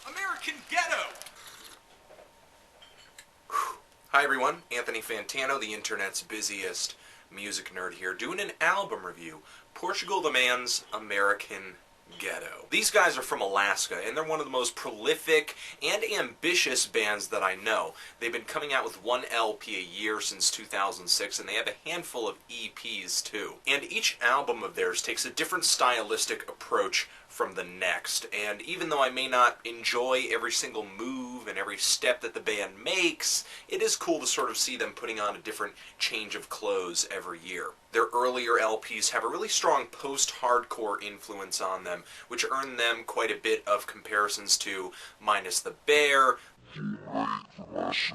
American Ghetto! Hi everyone, Anthony Fantano, the internet's busiest music nerd here, doing an album review, Portugal the Man's American Ghetto. These guys are from Alaska, and they're one of the most prolific and ambitious bands that I know. They've been coming out with one LP a year since 2006, and they have a handful of EPs too. And each album of theirs takes a different stylistic approach from the next, and even though I may not enjoy every single move and every step that the band makes, it is cool to sort of see them putting on a different change of clothes every year. Their earlier LPs have a really strong post-hardcore influence on them, which earned them quite a bit of comparisons to Minus the Bear,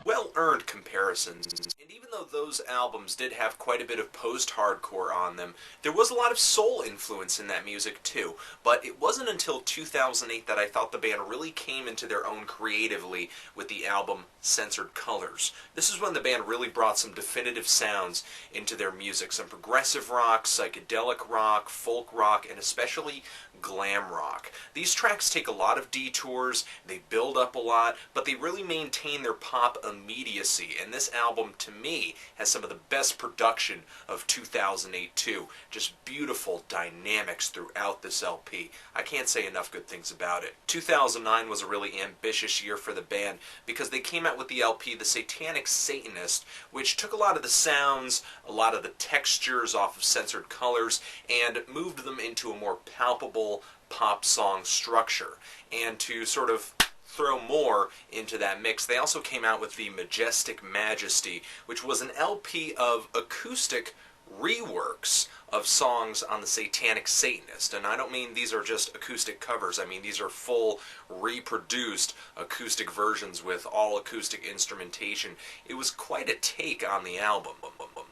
well-earned comparisons. And even though those albums did have quite a bit of post-hardcore on them, there was a lot of soul influence in that music too. But it wasn't until 2008 that I thought the band really came into their own creatively with the album Censored Colors. This is when the band really brought some definitive sounds into their music. Some progressive rock, psychedelic rock, folk rock, and especially glam rock. These tracks take a lot of detours, they build up a lot, but they really maintain their pop immediacy, and this album, to me, has some of the best production of 2008 too. Just beautiful dynamics throughout this LP. I can't say enough good things about it. 2009 was a really ambitious year for the band because they came out with the LP The Satanic Satanist, which took a lot of the sounds, a lot of the textures off of Censored Colors, and moved them into a more palpable pop song structure. And to sort of throw more into that mix, they also came out with the Majestic Majesty, which was an LP of acoustic reworks of songs on the Satanic Satanist. And I don't mean these are just acoustic covers, I mean these are full reproduced acoustic versions with all acoustic instrumentation. It was quite a take on the album.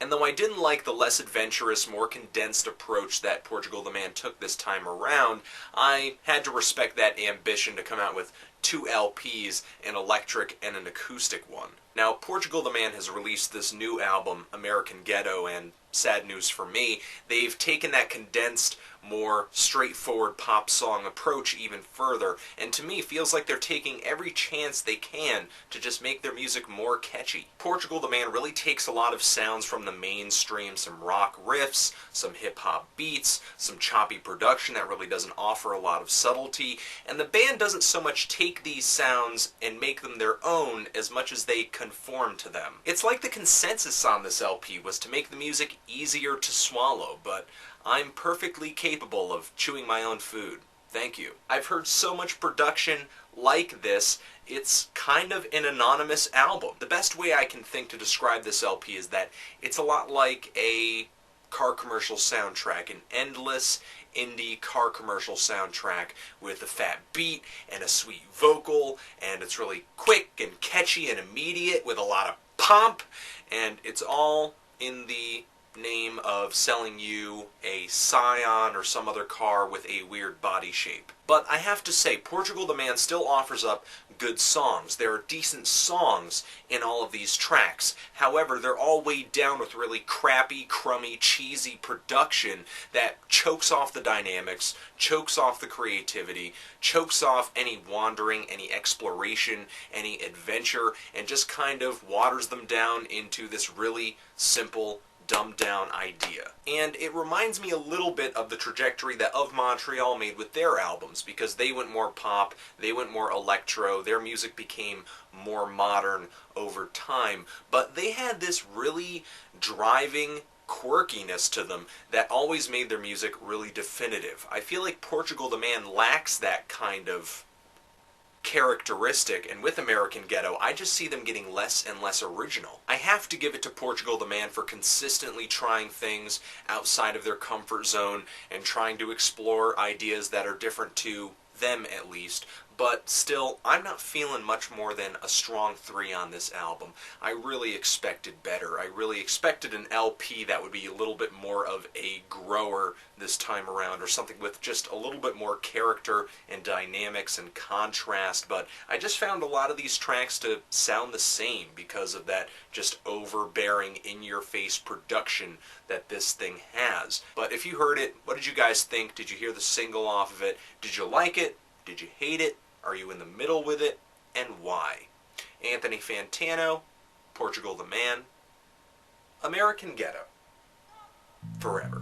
And though I didn't like the less adventurous, more condensed approach that Portugal the Man took this time around, I had to respect that ambition to come out with two LPs, an electric and an acoustic one. Now, Portugal the Man has released this new album, American Ghetto, and sad news for me, they've taken that condensed, more straightforward pop song approach even further, and to me feels like they're taking every chance they can to just make their music more catchy. Portugal the Man really takes a lot of sounds from the mainstream, some rock riffs, some hip-hop beats, some choppy production that really doesn't offer a lot of subtlety, and the band doesn't so much take these sounds and make them their own as much as they conform to them. It's like the consensus on this LP was to make the music easier to swallow, but I'm perfectly capable of chewing my own food. Thank you. I've heard so much production like this, it's kind of an anonymous album. The best way I can think to describe this LP is that it's a lot like a car commercial soundtrack, an endless indie car commercial soundtrack with a fat beat and a sweet vocal, and it's really quick and catchy and immediate with a lot of pomp, and it's all in the name of selling you a Scion or some other car with a weird body shape. But I have to say, Portugal the Man still offers up good songs. There are decent songs in all of these tracks. However, they're all weighed down with really crappy, crummy, cheesy production that chokes off the dynamics, chokes off the creativity, chokes off any wandering, any exploration, any adventure, and just kind of waters them down into this really simple, dumbed down idea. And it reminds me a little bit of the trajectory that Of Montreal made with their albums, because they went more pop, they went more electro, their music became more modern over time, but they had this really driving quirkiness to them that always made their music really definitive. I feel like Portugal the Man lacks that kind of characteristic, and with American Ghetto, I just see them getting less and less original. I have to give it to Portugal the Man for consistently trying things outside of their comfort zone and trying to explore ideas that are different to them at least, but still, I'm not feeling much more than a strong 3 on this album. I really expected better. I really expected an LP that would be a little bit more of a grower this time around, or something with just a little bit more character and dynamics and contrast, but I just found a lot of these tracks to sound the same because of that just overbearing, in-your-face production that this thing has. But if you heard it, what did you guys think? Did you hear the single off of it? Did you like it? Did you hate it? Are you in the middle with it, and why? Anthony Fantano, Portugal the Man, American Ghetto, forever.